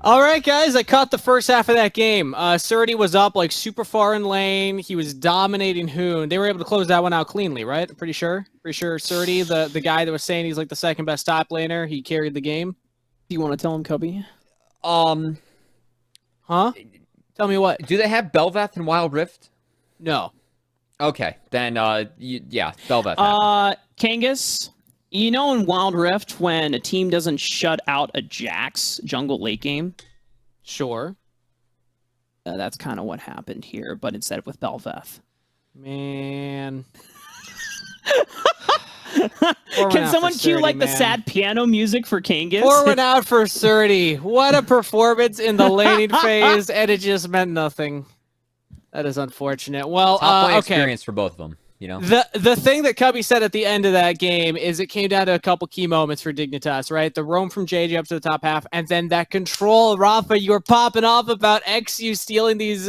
All right, guys, I caught the first half of that game. Surdy was up like super far in lane. He was dominating Hoon. They were able to close that one out cleanly, right? Pretty sure Surdy, the guy that was saying he's like the second best top laner, he carried the game. Do you want to tell him, Cubby? Huh? Tell me what? Do they have Bel'Veth and Wild Rift? No. Okay, then yeah, Bel'Veth. Kangas, you know in Wild Rift when a team doesn't shut out a Jax jungle late game? Sure. That's kind of what happened here, but instead with Bel'Veth. Man. Can someone cue like the sad piano music for Kangas? Pour one out for Surdy. What a performance in the laning phase, and it just meant nothing. That is unfortunate. Well, top lane okay. experience for both of them. You know, the thing that Cubby said at the end of that game is it came down to a couple key moments for Dignitas, right? The roam from JJ up to the top half, and then that control. Rafa, you were popping off about XU stealing these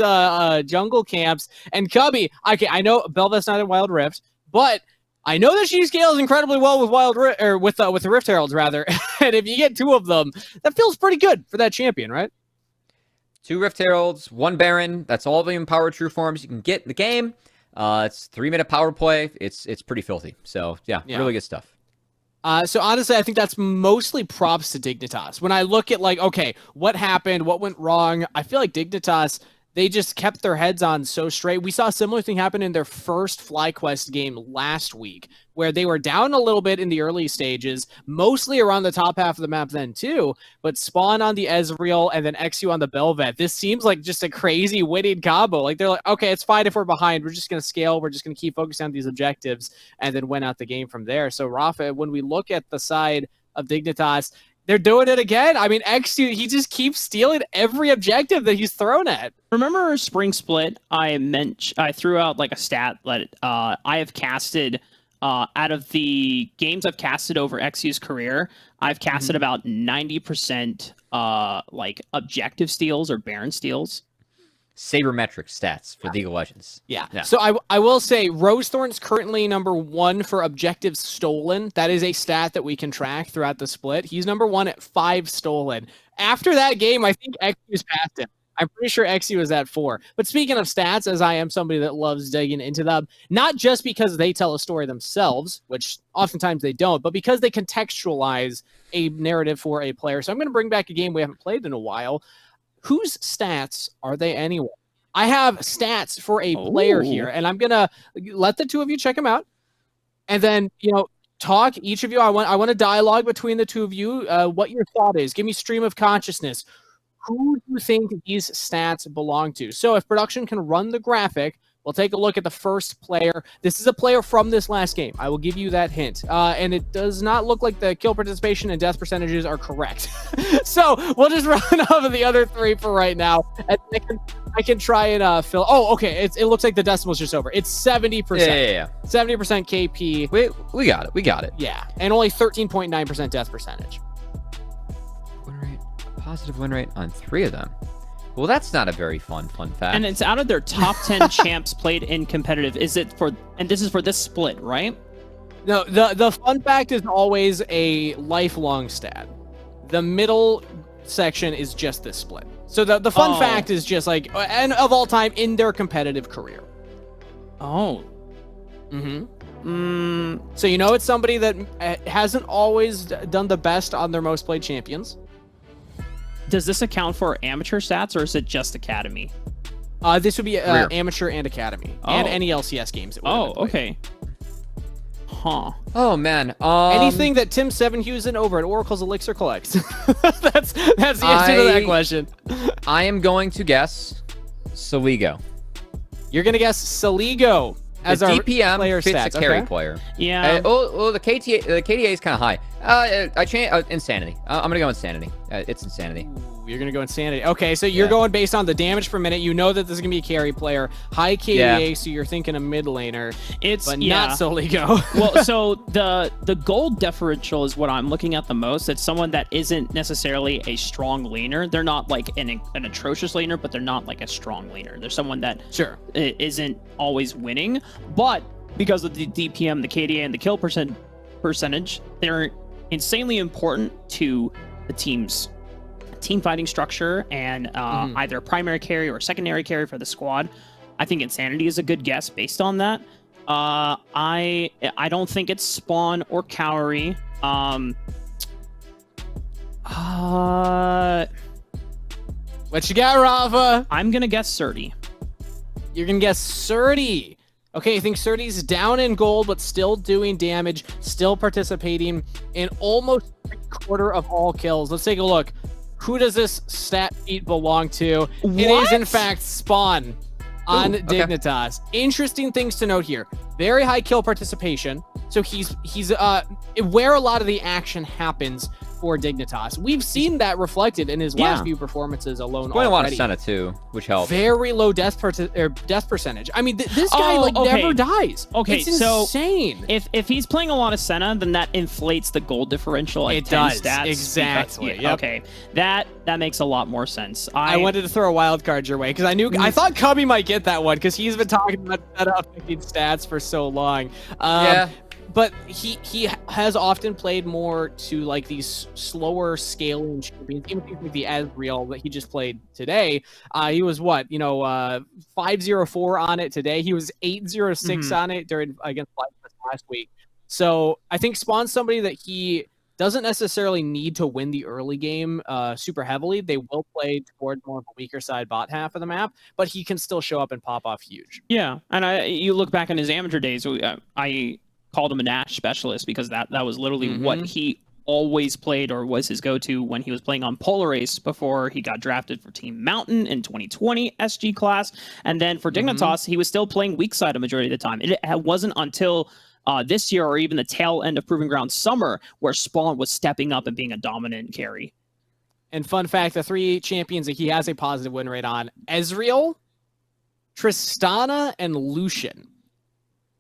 jungle camps. And Cubby, okay, I know Bel'Veth's not in Wild Rift, but I know that she scales incredibly well with with the Rift Heralds rather. And if you get two of them, that feels pretty good for that champion, right? 2 Rift Heralds, 1 Baron. That's all the empowered true forms you can get in the game. It's 3-minute power play. It's pretty filthy. So yeah, really good stuff. So honestly, I think that's mostly props to Dignitas. When I look at like, okay, what happened, what went wrong, I feel like Dignitas, they just kept their heads on so straight. We saw a similar thing happen in their first FlyQuest game last week, where they were down a little bit in the early stages, mostly around the top half of the map then too, but Spawn on the Ezreal and then XU on the Bel'Veth. This seems like just a crazy winning combo. Like they're like, okay, it's fine if we're behind. We're just going to scale. We're just going to keep focusing on these objectives and then win out the game from there. So Rafa, when we look at the side of Dignitas, they're doing it again. I mean, XU, he just keeps stealing every objective that he's thrown at. Remember Spring Split? I threw out like a stat that I have casted out of the games I've casted over XU's career. I've casted about 90% like objective steals or Baron steals. Sabermetric stats for League of Legends. Yeah. So I will say Rosethorn's currently number 1 for objectives stolen. That is a stat that we can track throughout the split. He's number 1 at 5 stolen. After that game, I think XU's passed him. I'm pretty sure XU is at 4. But speaking of stats, as I am somebody that loves digging into them, not just because they tell a story themselves, which oftentimes they don't, but because they contextualize a narrative for a player. So I'm going to bring back a game we haven't played in a while. Whose stats are they anyway? I have stats for a player here, and I'm going to let the two of you check them out. And then, talk, each of you. I want a dialogue between the two of you, what your thought is. Give me stream of consciousness. Who do you think these stats belong to? So if production can run the graphic, we'll take a look at the first player. This is a player from this last game. I will give you that hint. And it does not look like the kill participation and death percentages are correct. So we'll just run over the other 3 for right now. And I can try and fill. Oh, okay. It looks like the decimal's just over. It's 70%. Yeah. 70% KP. We got it. We got it. Yeah. And only 13.9% death percentage. Win rate, positive win rate on 3 of them. Well, that's not a very fun fact. And it's out of their top 10 champs played in competitive. Is it for, and this is for this split, right? No, the fun fact is always a lifelong stat. The middle section is just this split. So the fun fact is just like, and of all time in their competitive career. Oh. So it's somebody that hasn't always done the best on their most played champions. Does this account for amateur stats, or is it just academy? This would be amateur and academy, and any LCS games. Okay. Huh. Oh man. Anything that Tim Sevenhusen over at Oracle's Elixir collects. that's the answer to that question. I am going to guess Saligo. You're gonna guess Saligo as the our DPM player fits stats. a carry player. Yeah. The KDA is kind of high. I changed Insanity. I'm gonna go Insanity. It's Insanity. You're going to go Insanity. Okay, so you're going based on the damage per minute. You know that this is going to be a carry player. High KDA, so you're thinking a mid laner, but not Soligo. Well, so the gold differential is what I'm looking at the most. It's someone that isn't necessarily a strong laner. They're not like an atrocious laner, but they're not like a strong laner. They're someone that isn't always winning, but because of the DPM, the KDA, and the kill percentage, they're insanely important to the team's team fighting structure and either primary carry or secondary carry for the squad, I think Insanity is a good guess based on that. I don't think it's Spawn or Kaori. What you got, Rafa? I'm gonna guess Surdy. You're gonna guess Surdy. Okay, I think Surdy's down in gold, but still doing damage, still participating in almost 3/4 of all kills. Let's take a look. Who does this stat sheet belong to? What? It is, in fact, Spawn on okay. Dignitas. Interesting things to note here. Very high kill participation. So he's where a lot of the action happens for Dignitas. We've seen that reflected in his last few performances alone. Playing a lot of Senna too, which helps. Very low death percentage. I mean, this guy never dies. Okay, it's insane. If he's playing a lot of Senna, then that inflates the gold differential at 10 stats. Exactly. Because, okay, that makes a lot more sense. I wanted to throw a wild card your way because I thought Cubby might get that one because he's been talking about Senna affecting stats for so long. But he has often played more to like these slower scaling champions. Even like the Ezreal that he just played today, he was 504 on it today. He was 806 on it against last week. So I think Spawn's somebody that he doesn't necessarily need to win the early game super heavily. They will play toward more of a weaker side bot half of the map, but he can still show up and pop off huge. Yeah, and you look back in his amateur days, I called him a Nash specialist because that was literally what he always played or was his go-to when he was playing on Polaris before he got drafted for Team Mountain in 2020 SG class. And then for Dignitas, he was still playing weak side a majority of the time. It wasn't until this year or even the tail end of Proving Ground Summer where Spawn was stepping up and being a dominant carry. And fun fact, the 3 champions that he has a positive win rate on: Ezreal, Tristana, and Lucian.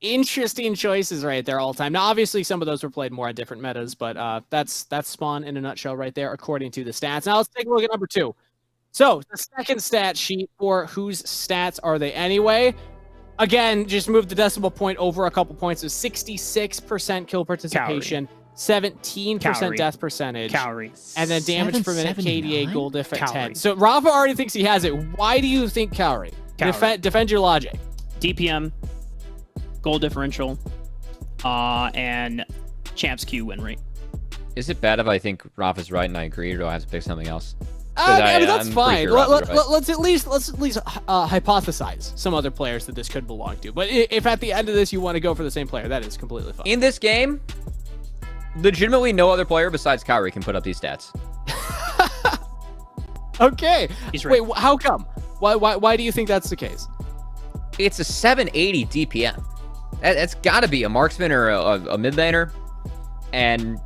Interesting choices right there all time. Now, obviously, some of those were played more on different metas, but that's Spawn in a nutshell right there, according to the stats. Now, let's take a look at number 2. So, the second stat sheet for whose stats are they anyway? Again, just move the decimal point over a couple points. So 66% kill participation, 17% death percentage, Kaori, and then damage per minute, KDA, gold diff at 10. So, Rafa already thinks he has it. Why do you think Kaori? Defend your logic. DPM, goal differential, and champs Q win rate. Is it bad if I think Rafa's right and I agree, or do I have to pick something else? I mean, that's fine. Sure let's at least hypothesize some other players that this could belong to. But if at the end of this you want to go for the same player, that is completely fine. In this game, legitimately no other player besides Kaori can put up these stats. Okay. He's right. Wait, how come? Why do you think that's the case? It's a 780 DPM. That's got to be a marksman or a mid laner. And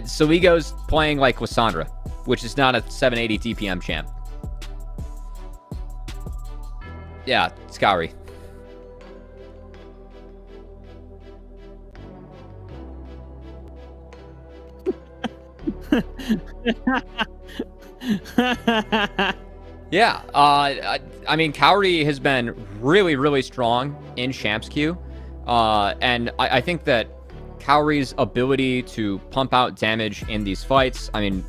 Soligo's playing like Cassandra, which is not a 780 DPM champ. Yeah, it's Kaori. Yeah, I mean, Kaori has been really, really strong in Champs Queue. And I think that Kaori's ability to pump out damage in these fights, I mean,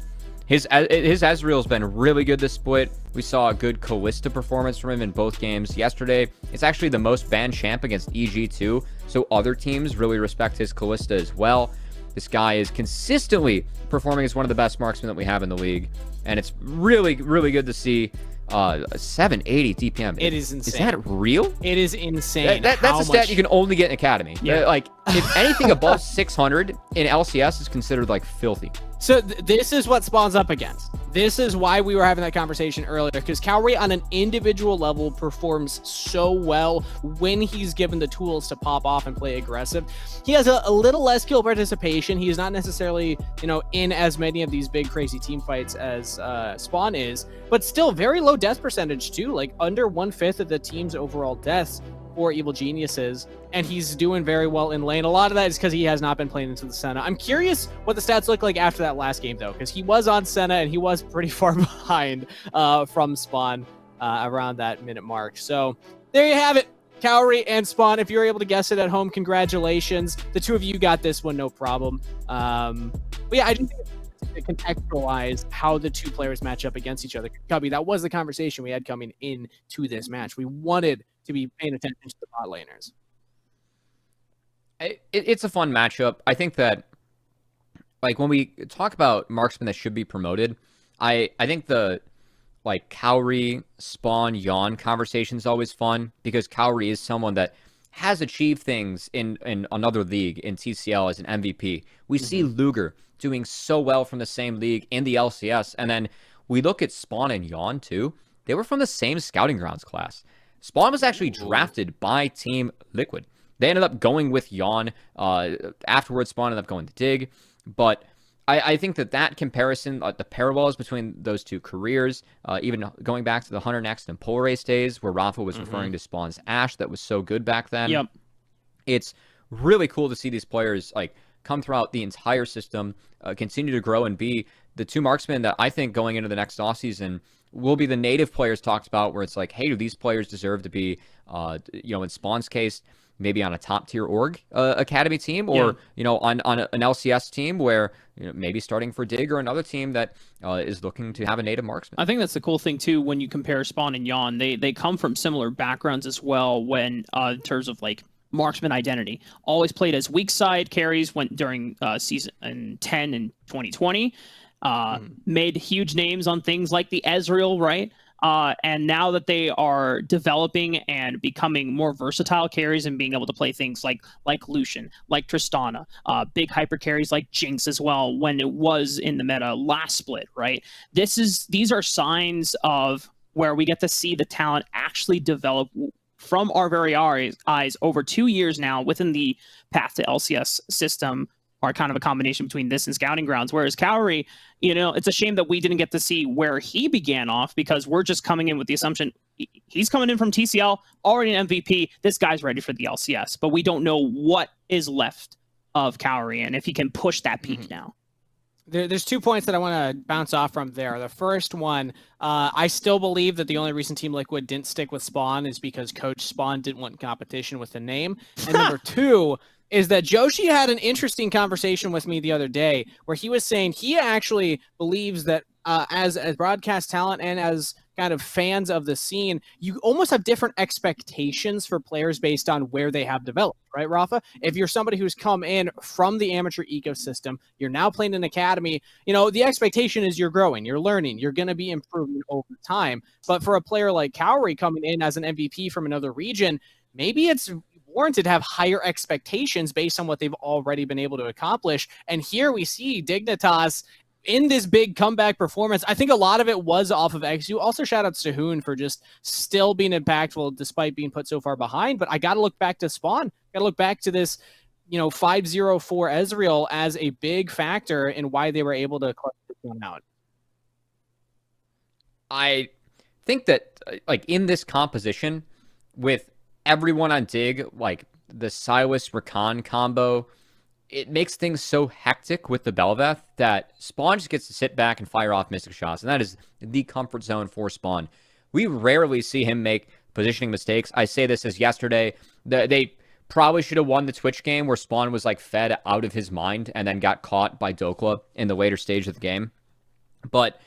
his Ezreal's been really good this split. We saw a good Callista performance from him in both games yesterday. It's actually the most banned champ against EG too, so other teams really respect his Callista as well. This guy is consistently performing as one of the best marksmen that we have in the league, and it's really, really good to see. 780 DPM. It is insane. Is that real? It is insane. That's a stat you can only get in Academy. Yeah. Like, if anything above 600 in LCS is considered, like, filthy. So this is what Spawn's up against. This is why we were having that conversation earlier, because Kaori on an individual level performs so well when he's given the tools to pop off and play aggressive. He has a little less kill participation. He is not necessarily, in as many of these big crazy team fights as Spawn is, but still very low death percentage too, like under 1/5 of the team's overall deaths for Evil Geniuses, and he's doing very well in lane. A lot of that is because he has not been playing into the Senna. I'm curious what the stats look like after that last game, though, because he was on Senna, and he was pretty far behind from Spawn around that minute mark. So there you have it. Kaori and Spawn, if you're able to guess it at home, congratulations. The two of you got this one, no problem. But yeah, I do think it's to contextualize how the two players match up against each other. Cubby, that was the conversation we had coming into this match. We wanted to be paying attention to the bot laners. It's a fun matchup. I think that, like, when we talk about marksmen that should be promoted, I think the, like, Kaori, Spawn, Yawn conversation is always fun, because Kaori is someone that has achieved things in another league, in TCL, as an MVP. We see Luger doing so well from the same league in the LCS, and then we look at Spawn and Yawn too. They were from the same Scouting Grounds class. Spawn was actually drafted by Team Liquid. They ended up going with Yawn. Afterwards, Spawn ended up going to Dig. But I think that comparison, the parallels between those two careers, even going back to the Hunter Next and Polaris days, where Rafa was referring to Spawn's Ashe, that was so good back then. Yep. It's really cool to see these players, like, come throughout the entire system, continue to grow and be the two marksmen that I think going into the next offseason will be the native players talked about, where it's like, hey, do these players deserve to be, in Spawn's case, maybe on a top tier org academy team, or on an LCS team where maybe starting for Dig, or another team that is looking to have a native marksman. I think that's the cool thing too when you compare Spawn and Yawn. They come from similar backgrounds as well when in terms of like marksman identity. Always played as weak side carries went during season 10 in 2020. Made huge names on things like the Ezreal, right? And now that they are developing and becoming more versatile carries and being able to play things like Lucian, like Tristana, big hyper carries like Jinx as well, when it was in the meta last split, right? These are signs of where we get to see the talent actually develop from our very eyes over 2 years now within the path to LCS system, are kind of a combination between this and Scouting Grounds. Whereas Kaori, it's a shame that we didn't get to see where he began off, because we're just coming in with the assumption he's coming in from TCL, already an MVP. This guy's ready for the LCS, but we don't know what is left of Kaori and if he can push that peak now. There's 2 points that I want to bounce off from there. The first one, I still believe that the only reason Team Liquid didn't stick with Spawn is because Coach Spawn didn't want competition with the name. And number 2 is that Joshi had an interesting conversation with me the other day where he was saying he actually believes that as broadcast talent and as kind of fans of the scene, you almost have different expectations for players based on where they have developed, right, Rafa? If you're somebody who's come in from the amateur ecosystem, you're now playing in academy, the expectation is you're growing, you're learning, you're going to be improving over time. But for a player like Kaori coming in as an MVP from another region, maybe it's warranted to have higher expectations based on what they've already been able to accomplish. And here we see Dignitas in this big comeback performance. I think a lot of it was off of XU. Also, shout outs to Hoon for just still being impactful despite being put so far behind. But I got to look back to Spawn. Got to look back to this, 5-0 for Ezreal as a big factor in why they were able to clutch this one out. I think that, like, in this composition with everyone on Dig, like the Silas Rakan combo, it makes things so hectic with the Bel'Veth that Spawn just gets to sit back and fire off Mystic shots, and that is the comfort zone for Spawn. We rarely see him make positioning mistakes. I say this as yesterday, they probably should have won the Twitch game where Spawn was like fed out of his mind and then got caught by Dokla in the later stage of the game. But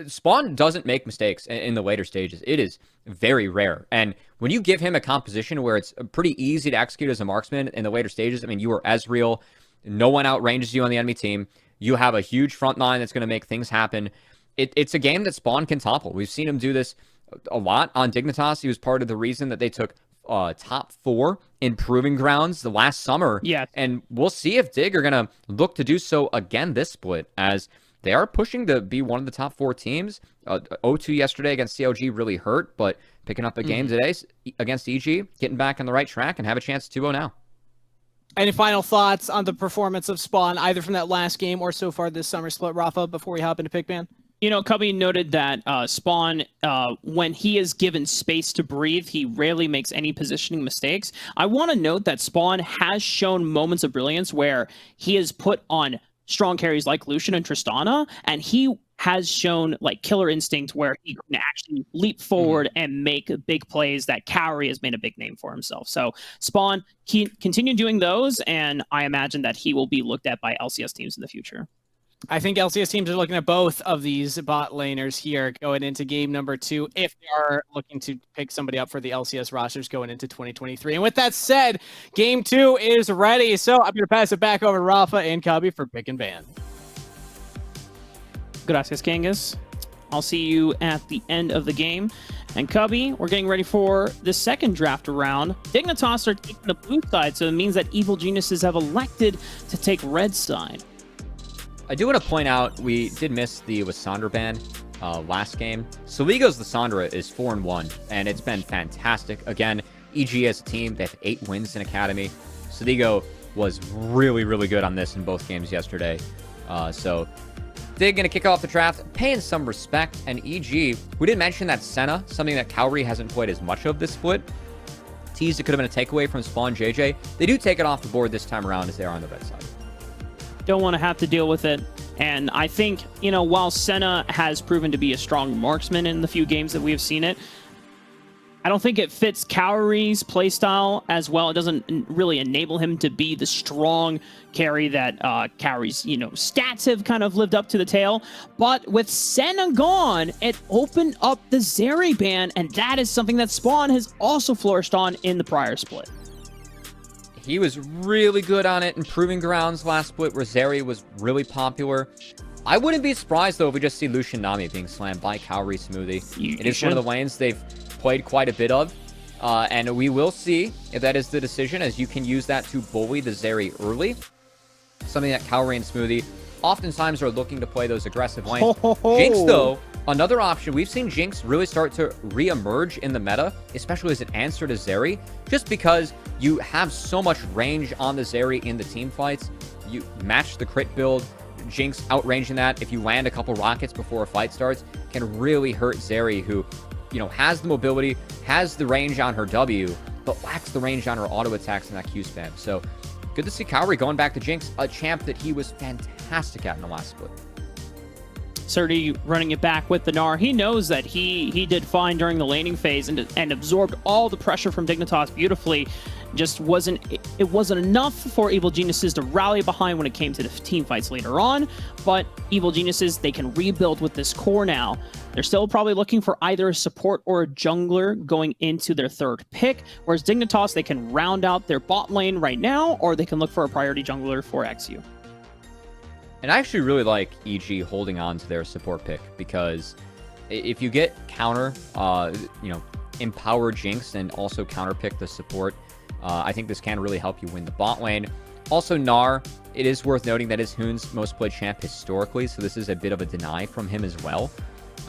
Spawn doesn't make mistakes in the later stages. It is very rare. And when you give him a composition where it's pretty easy to execute as a marksman in the later stages, I mean, you are Ezreal, no one outranges you on the enemy team, you have a huge front line that's going to make things happen. It's a game that Spawn can topple. We've seen him do this a lot on Dignitas. He was part of the reason that they took top 4 in Proving Grounds the last summer. Yeah. And we'll see if Dig are going to look to do so again this split, as they are pushing to be one of the top 4 teams. O2 yesterday against CLG really hurt, but picking up a game today against EG, getting back on the right track, and have a chance 2-0 now. Any final thoughts on the performance of Spawn, either from that last game or so far this summer split, Rafa, before we hop into Pickman? Cubby noted that Spawn, when he is given space to breathe, he rarely makes any positioning mistakes. I want to note that Spawn has shown moments of brilliance where he is put on strong carries like Lucian and Tristana, and he has shown like killer instinct where he can actually leap forward and make big plays that Kaori has made a big name for himself. So Spawn, continue doing those, and I imagine that he will be looked at by LCS teams in the future. I think LCS teams are looking at both of these bot laners here going into game number 2 if they are looking to pick somebody up for the LCS rosters going into 2023. And with that said, game 2 is ready. So I'm going to pass it back over to Rafa and Cubby for pick and ban. Gracias, Kangas. I'll see you at the end of the game. And Cubby, we're getting ready for the second draft round. Dignitas are taking the blue side, so it means that Evil Geniuses have elected to take red side. I do want to point out we did miss the Lissandra ban last game. Soligo's Lissandra is 4-1, and it's been fantastic. Again, EGA as a team, they have 8 wins in Academy. Soligo was really, really good on this in both games yesterday. So Dig going to kick off the draft, paying some respect. And EG, we didn't mention that Senna, something that Kaori hasn't played as much of this split. Teased it could have been a takeaway from Spawn JJ. They do take it off the board this time around as they are on the red side. Don't want to have to deal with it. And I think, while Senna has proven to be a strong marksman in the few games that we have seen it, I don't think it fits Kaori's playstyle as well. It doesn't really enable him to be the strong carry that Kaori's, stats have kind of lived up to the tail. But with Senna gone, it opened up the Zeri ban, and that is something that Spawn has also flourished on in the prior split. He was really good on it in Proving Grounds last split, where Zeri was really popular. I wouldn't be surprised, though, if we just see Lucian Nami being slammed by Kaori Smoothie. It is one of the lanes they've played quite a bit of, and we will see if that is the decision, as you can use that to bully the Zeri early. Something that Kaori and Smoothie oftentimes are looking to play those aggressive lanes. Jinx, though, another option. We've seen Jinx really start to re-emerge in the meta, especially as an answer to Zeri, just because you have so much range on the Zeri in the team fights. You match the crit build, Jinx outranging that, if you land a couple rockets before a fight starts, can really hurt Zeri, who, has the mobility, has the range on her W, but lacks the range on her auto attacks and that Q spam. So good to see Kaori going back to Jinx, a champ that he was fantastic at in the last split. Surdy running it back with the Gnar. He knows that he did fine during the laning phase and absorbed all the pressure from Dignitas beautifully. Just wasn't enough for Evil Geniuses to rally behind when it came to the team fights later on. But Evil Geniuses, they can rebuild with this core now. They're still probably looking for either a support or a jungler going into their third pick. Whereas Dignitas, they can round out their bot lane right now, or they can look for a priority jungler for XU. And I actually really like EG holding on to their support pick, because if you get counter, empower Jinx and also counter pick the support, I think this can really help you win the bot lane. Also, Gnar, it is worth noting that is Hoon's most played champ historically, so this is a bit of a deny from him as well,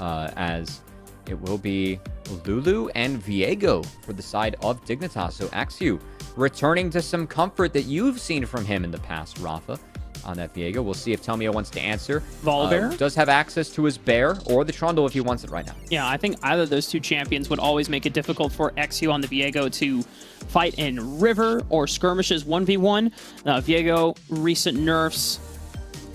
as it will be Lulu and Viego for the side of Dignitas. So Axu returning to some comfort that you've seen from him in the past, Rafa, on that Viego. We'll see if Telmio wants to answer. Volibear does have access to his bear or the Trundle if he wants it right now. Yeah, I think either of those two champions would always make it difficult for XU on the Viego to fight in river or skirmishes 1v1. Viego, recent nerfs,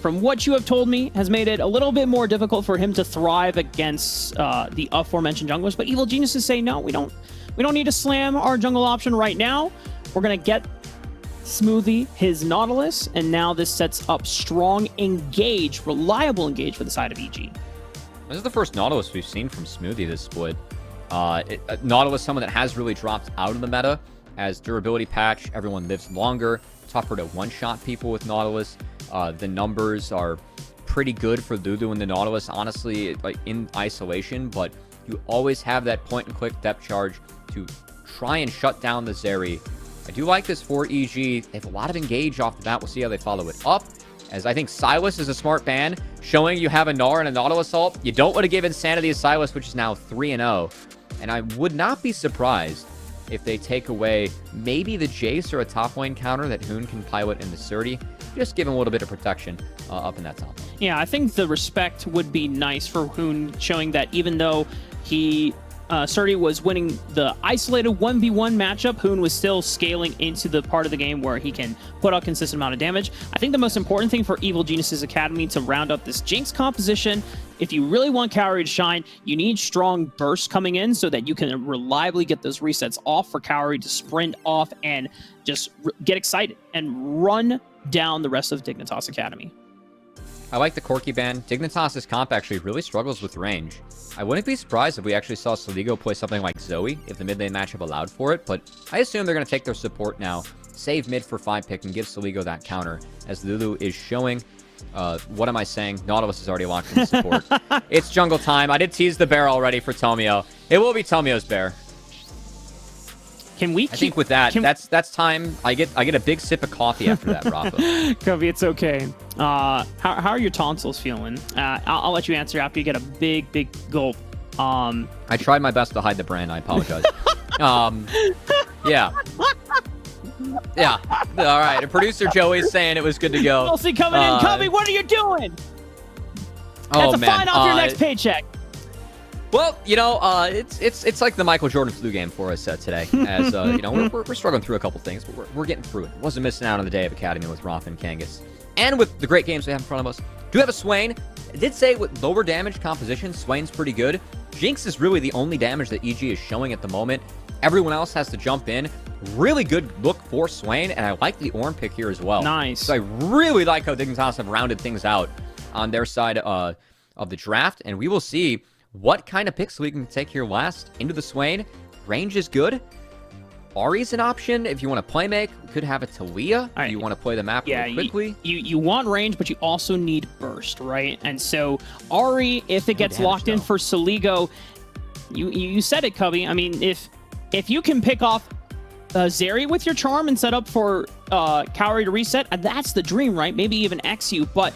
from what you have told me, has made it a little bit more difficult for him to thrive against the aforementioned junglers. But Evil Geniuses say, no, we don't need to slam our jungle option right now. We're going to get Smoothie his Nautilus, and now this sets up strong engage, reliable engage for the side of EG. This is the first Nautilus we've seen from Smoothie this split. Nautilus, someone that has really dropped out of the meta, as durability patch, everyone lives longer, tougher to one-shot people with Nautilus. The numbers are pretty good for Lulu and the Nautilus, honestly, like in isolation, but you always have that point-and-click depth charge to try and shut down the Zeri. I do like this for EG. They have a lot of engage off the bat. We'll see how they follow it up, as I think Silas is a smart ban, showing you have a Gnar and a Nautilus ult. You don't want to give Insanity to Silas, which is now 3-0, and I would not be surprised if they take away maybe the Jace or a top lane counter that Hoon can pilot in the Surdy. Just give him a little bit of protection up in that top lane. Yeah, I think the respect would be nice for Hoon, showing that even though he Surdy was winning the isolated 1v1 matchup, Hoon was still scaling into the part of the game where he can put out consistent amount of damage. I think the most important thing for Evil Geniuses Academy to round up this Jinx composition, if you really want Kaori to shine, you need strong bursts coming in so that you can reliably get those resets off for Kaori to sprint off and just get excited and run down the rest of Dignitas Academy. I like the Corki ban. Dignitas' comp actually really struggles with range. I wouldn't be surprised if we actually saw Soligo play something like Zoe if the mid lane matchup allowed for it, but I assume they're going to take their support now, save mid for 5 pick, and give Soligo that counter, as Lulu is showing. What am I saying? Nautilus is already locked in support. It's jungle time. I did tease the bear already for Tomio. It will be Tomio's bear. Can we? I think with that, that's time. I get a big sip of coffee after that, Rafa. Covey, it's okay. How are your tonsils feeling? I'll let you answer after you get a big gulp. I tried my best to hide the brand. I apologize. Yeah. Yeah. All right. Producer Joey's saying it was good to go. We'll see coming in. Covey, what are you doing? Oh, That's a fine off your next paycheck. Well, you know, it's like the Michael Jordan flu game for us today. As you know, we're struggling through a couple things, but we're getting through it. Wasn't missing out on the day of Academy with Rafa and Kangas, and with the great games we have in front of us. Do have a Swain. I did say with lower damage composition, Swain's pretty good. Jinx is really the only damage that EG is showing at the moment. Everyone else has to jump in. Really good look for Swain, and I like the Ornn pick here as well. Nice. So I really like how Dignitas have rounded things out on their side of the draft, and we will see what kind of picks we can take here last into the Swain. Range is good. Ahri's an option if you want to play make. We could have a Talia if you want to play the map really quickly. You want range, but you also need burst, right? And so Ahri, if it gets locked in for Soligo, you said it, Cubby. I mean, if you can pick off Zeri with your charm and set up for Kaori to reset, that's the dream, right? Maybe even XU, but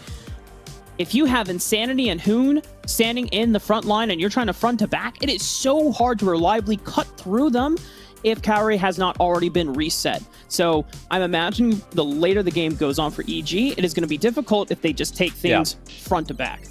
if you have Insanity and Hoon standing in the front line and you're trying to front to back, it is so hard to reliably cut through them if Kaori has not already been reset. So I'm imagining the later the game goes on for EG, it is going to be difficult if they just take things front to back.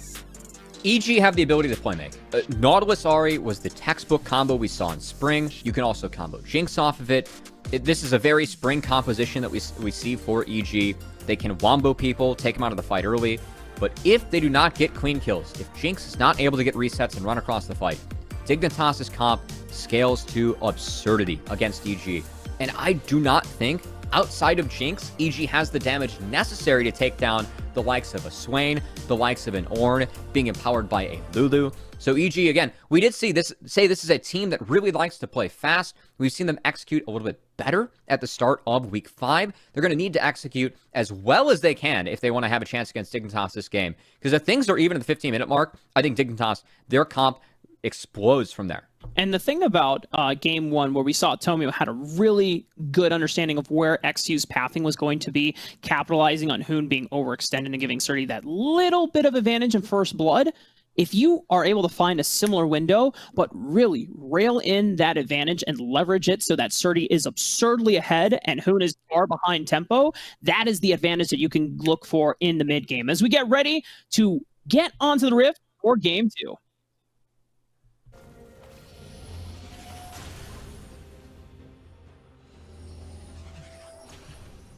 EG have the ability to play make. Nautilus Ahri was the textbook combo we saw in Spring. You can also combo Jinx off of it. This is a very Spring composition that we see for EG. They can wombo people, take them out of the fight early. But if they do not get clean kills, if Jinx is not able to get resets and run across the fight, Dignitas' comp scales to absurdity against EG. And I do not think, outside of Jinx, EG has the damage necessary to take down the likes of a Swain, the likes of an Ornn, being empowered by a Lulu. So EG, again, we did say this is a team that really likes to play fast. We've seen them execute a little bit better at the start of Week 5. They're going to need to execute as well as they can if they want to have a chance against Dignitas this game. Because if things are even at the 15-minute mark, I think Dignitas, their comp explodes from there. And the thing about game 1, where we saw Tomio had a really good understanding of where XU's pathing was going to be, capitalizing on Hoon being overextended and giving Surdy that little bit of advantage in first blood. If you are able to find a similar window, but really rail in that advantage and leverage it so that Surdy is absurdly ahead and Hoon is far behind tempo, that is the advantage that you can look for in the mid game. As we get ready to get onto the Rift for game 2.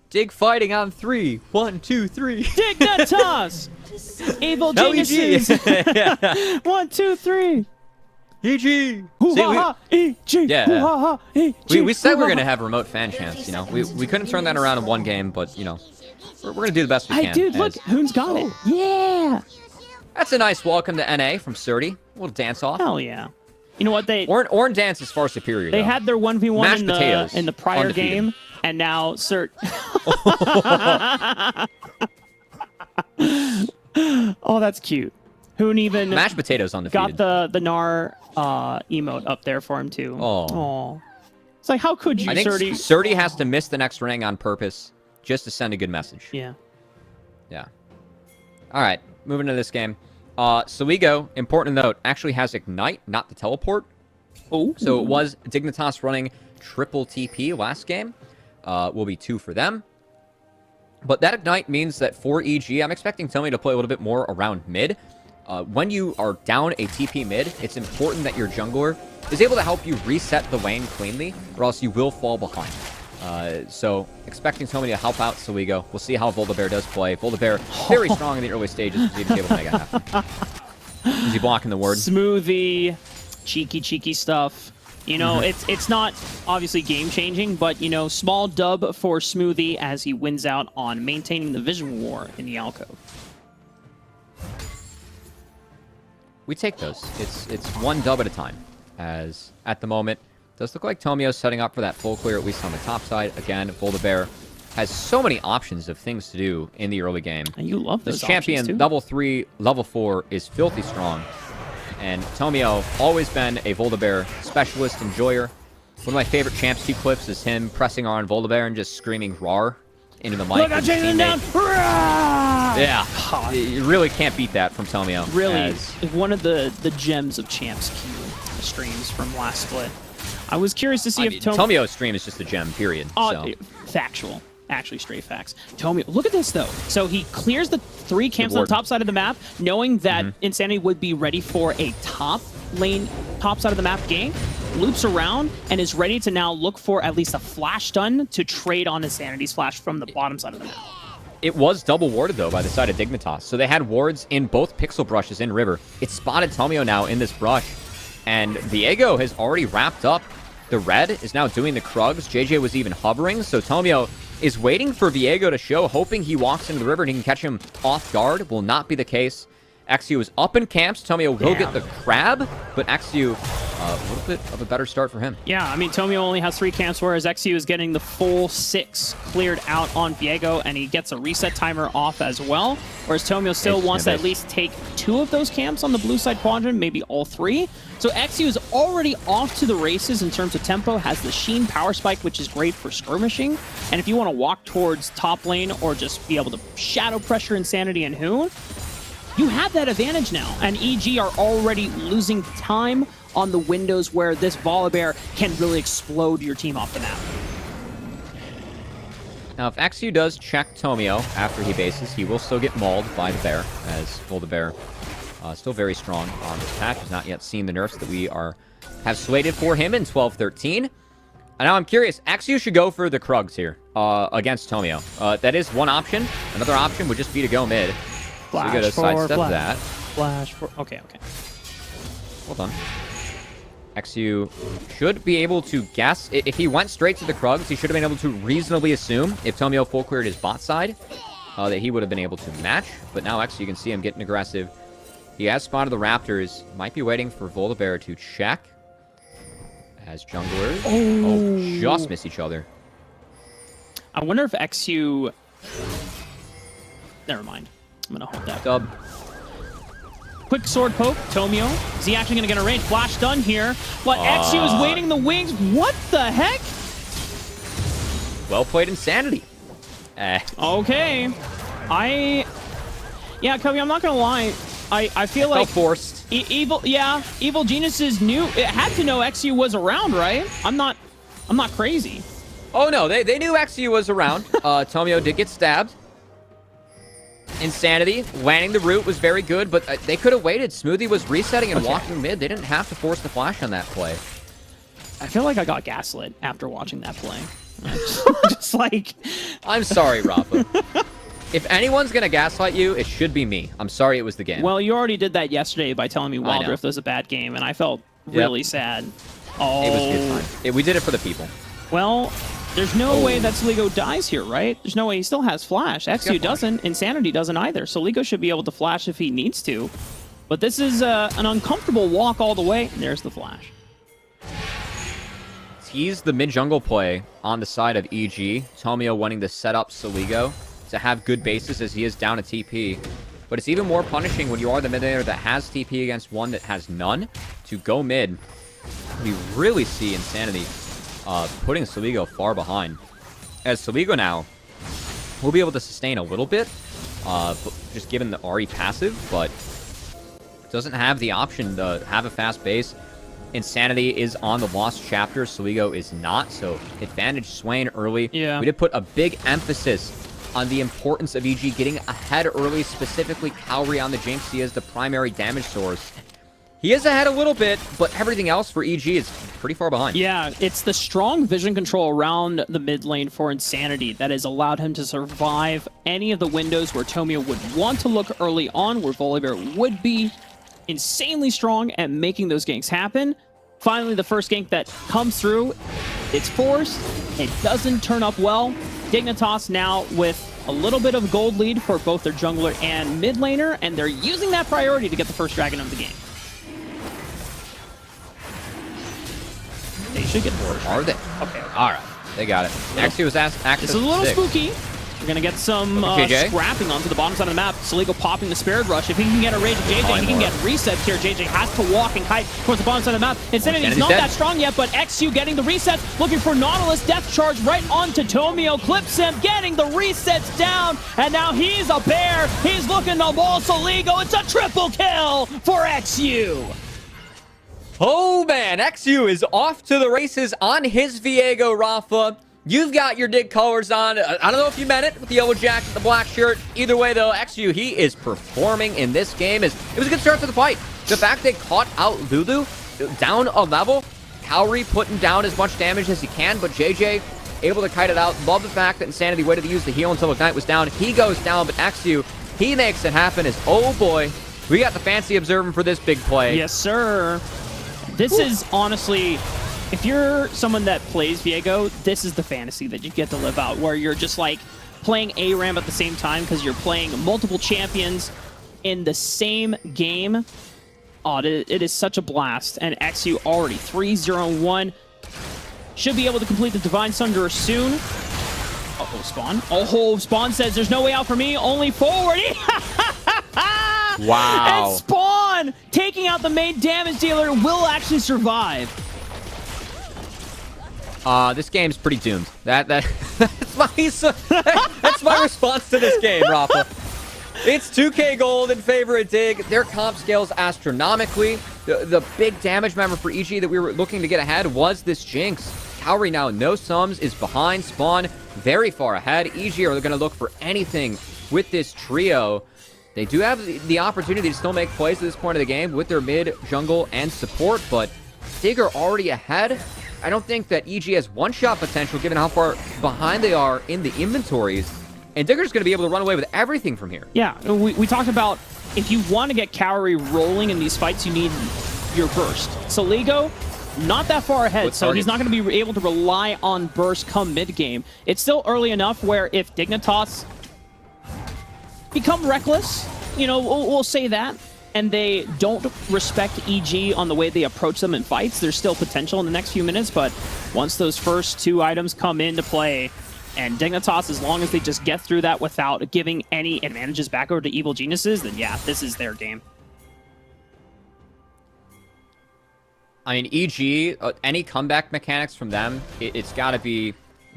Dig fighting on 3. 1, 2, 3. Dignitas! Evil geniuses! 1, 2, 3. EG! EG! Yeah. We said we were going to have remote fan chants, you know. We couldn't turn that around in one game, but, you know, we're going to do the best we can. Hey, dude, look, Hoon's got it. Yeah! That's a nice welcome to NA from Surdy. A little dance-off. Hell yeah. You know what, Ornn dance is far superior, They though. had their 1v1 in the prior undefeated game, and now Oh, that's cute. Hoon even mashed potatoes undefeated. got the Gnar emote up there for him too. Oh. It's like, how could you, I think Surdy? Surdy has to miss the next ring on purpose just to send a good message. Yeah. All right, moving to this game. Soligo, important note, actually has Ignite, not the teleport. Oh. So it was Dignitas running triple TP last game. Will be 2 for them. But that Ignite means that for EG, I'm expecting Tommy to play a little bit more around mid. When you are down a TP mid, it's important that your jungler is able to help you reset the lane cleanly, or else you will fall behind. So expecting Tommy to help out Soligo. We'll see how Voldabear does play. Voldabear, very strong in the early stages. He's able to make it happen. Is he blocking the word? Smoothie, cheeky stuff. You know, it's not obviously game-changing, but, you know, small dub for Smoothie as he wins out on maintaining the Vision War in the alcove. we take those. It's one dub at a time. As at the moment, it does look like Tomio's setting up for that full clear, at least on the top side. Again, Volibear has so many options of things to do in the early game. And you love those This champion, too. level 3, level 4, is filthy strong. And Tomio, always been a Volibear specialist, enjoyer. One of my favorite Champs 2 clips is him pressing on Volibear and just screaming "Rar" into the mic. Look, I'm chasing him down! Rah! Yeah, you really can't beat that from Tomio. Really, one of the gems of Champs Q streams from last split. I was curious to see if Tomio's stream is just a gem, period. So. Factual. Actually, straight facts. Tomio, look at this, though. So he clears the 3 camps on the top side of the map, knowing that Insanity would be ready for a top lane, top side of the map gank, loops around, and is ready to now look for at least a flash stun to trade on Insanity's flash from the bottom side of the map. It was double warded, though, by the side of Dignitas. So they had wards in both pixel brushes in River. It spotted Tomio now in this brush, and Viego has already wrapped up. The red is now doing the Krugs. JJ was even hovering, so Tomio is waiting for Viego to show, hoping he walks into the river and he can catch him off guard. Will not be the case. XU is up in camps. Tomio will get the crab, but XU, a little bit of a better start for him. Yeah, I mean, Tomio only has 3 camps, whereas XU is getting the full 6 cleared out on Viego, and he gets a reset timer off as well. Whereas Tomio still wants to at least take 2 of those camps on the blue side quadrant, maybe all 3. So XU is already off to the races in terms of tempo, has the Sheen power spike, which is great for skirmishing. And if you want to walk towards top lane or just be able to shadow pressure Insanity and Hoon, you have that advantage now. And EG are already losing time on the windows where this Volibear can really explode your team off the map. Now, if XU does check Tomio after he bases, he will still get mauled by the bear, as Volibear still very strong on this patch. Has not yet seen the nerfs that we have slated for him in 12-13. And now I'm curious, XU should go for the Krugs here against Tomio. That is one option. Another option would just be to go mid. Flash so we got to sidestep that. Flash for... Okay. Hold on. XU should be able to guess. If he went straight to the Krugs, he should have been able to reasonably assume, if Tomio full cleared his bot side, that he would have been able to match. But now XU, you can see him getting aggressive. He has spotted the Raptors. Might be waiting for Volibear to check. As junglers. Just miss each other. I wonder if XU... Never mind. I'm going to hold that. Dub. Quick sword poke, Tomio. Is he actually going to get a range flash stun here? But XU is waiting in the wings. What the heck? Well played, Insanity. Okay. Yeah, Kobe, I'm not going to lie. I feel like... forced. Evil Geniuses knew... It had to know XU was around, right? I'm not crazy. Oh, no. They knew XU was around. Tomio did get stabbed. Insanity, landing the root was very good, but they could have waited. Smoothie was resetting and walking mid. They didn't have to force the flash on that play. I feel like I got gaslit after watching that play. Just like... I'm sorry, Rafa. If anyone's going to gaslight you, it should be me. I'm sorry it was the game. Well, you already did that yesterday by telling me Wild Rift was a bad game, and I felt really sad. Oh. It was a good time. We did it for the people. Well... There's no way that Sligo dies here, right? There's no way he still has flash. XU doesn't. Insanity doesn't either. So Sligo should be able to flash if he needs to. But this is an uncomfortable walk all the way. There's the flash. Tease the mid-jungle play on the side of EG. Tomio wanting to set up Sligo to have good bases as he is down a TP. But it's even more punishing when you are the mid laner that has TP against one that has none. To go mid, we really see Insanity putting Sligo far behind. As Sligo now will be able to sustain a little bit, just given the RE passive, but doesn't have the option to have a fast base. Insanity is on the lost chapter. Sligo is not, so advantage Swain early. Yeah. We did put a big emphasis on the importance of EG getting ahead early, specifically Kaori on the Jinx. He is the primary damage source. He is ahead a little bit, but everything else for EG is pretty far behind. Yeah, it's the strong vision control around the mid lane for Insanity that has allowed him to survive any of the windows where Tomio would want to look early on, where Volibear would be insanely strong at making those ganks happen. Finally, the first gank that comes through, it's forced. It doesn't turn up well. Dignitas now with a little bit of gold lead for both their jungler and mid laner, and they're using that priority to get the first dragon of the game. You should get force. Are they? Okay. All right. They got it. Actually, was asked. This is a little spooky. We're going to get some scrapping onto the bottom side of the map. Saligo popping the Spirit Rush. If he can get a rage of JJ, he can get resets here. JJ has to walk and kite towards the bottom side of the map. Insanity's not that strong yet, but XU getting the resets. Looking for Nautilus. Death Charge right onto Tomio. Clips him, getting the resets down. And now he's a bear. He's looking to maul Saligo. It's a triple kill for XU. Oh, man. XU is off to the races on his Viego, Rafa. You've got your dig colors on. I don't know if you meant it with the yellow jacket, the black shirt. Either way, though, XU, he is performing in this game. It was a good start to the fight. The fact they caught out Lulu down a level, Kaori putting down as much damage as he can, but JJ able to kite it out. Love the fact that Insanity waited to use the heal until Ignite was down. He goes down, but XU, he makes it happen as, oh boy, we got the fancy observing for this big play. Yes, sir. This is honestly... If you're someone that plays Viego, this is the fantasy that you get to live out, where you're just like playing ARAM at the same time because you're playing multiple champions in the same game. Oh, it is such a blast. And XU already 3-0-1. Should be able to complete the Divine Sunder soon. Uh-oh, Spawn. Oh, Spawn says there's no way out for me, only forward. Wow. And Spawn, taking out the main damage dealer, will actually survive. This game's pretty doomed. That's my response to this game, Rafa. It's 2K gold in favor of Dig. Their comp scales astronomically. The big damage member for EG that we were looking to get ahead was this Jinx. Kaori now no sums, is behind. Spawn very far ahead. EG are going to look for anything with this trio. They do have the opportunity to still make plays at this point of the game with their mid, jungle, and support, but Dig are already ahead. I don't think that EG has one-shot potential given how far behind they are in the inventories. And Digger's going to be able to run away with everything from here. Yeah, we talked about if you want to get Kaori rolling in these fights, you need your burst. Saligo, not that far ahead, so he's not going to be able to rely on burst come mid-game. It's still early enough where if Dignitas become reckless, you know, we'll say that, and they don't respect EG on the way they approach them in fights, there's still potential in the next few minutes, but once those first two items come into play, and Dignitas, as long as they just get through that without giving any advantages back over to Evil Geniuses, then yeah, this is their game. I mean, EG, any comeback mechanics from them, it's got to be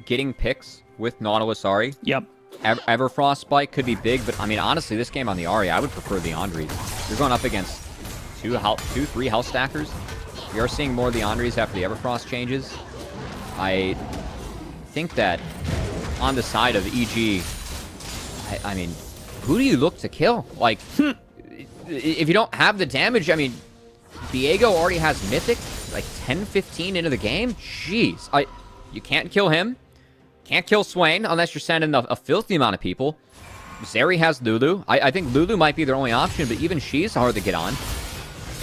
getting picks with Nautilus Ahri. Yep. Everfrost Spike could be big, but I mean, honestly, this game on the Ahri, I would prefer the Andres. You're going up against three health stackers. We are seeing more of the Andres after the Everfrost changes. I think that on the side of EG, I mean, who do you look to kill? Like, if you don't have the damage, I mean, Viego already has Mythic, like 10-15 into the game. Jeez, you can't kill him. Can't kill Swain unless you're sending a filthy amount of people. Zeri has Lulu. I think Lulu might be their only option, but even she's hard to get on.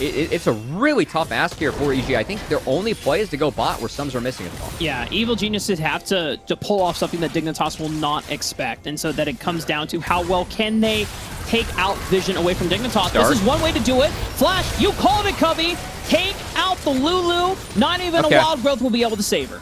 It's a really tough ask here for EG. I think their only play is to go bot where sums are missing at all. Yeah, Evil Geniuses have to pull off something that Dignitas will not expect, and so that it comes down to how well can they take out Vision away from Dignitas. This is one way to do it. Flash, you called it, Cubby. Take out the Lulu. Not even a Wild Growth will be able to save her.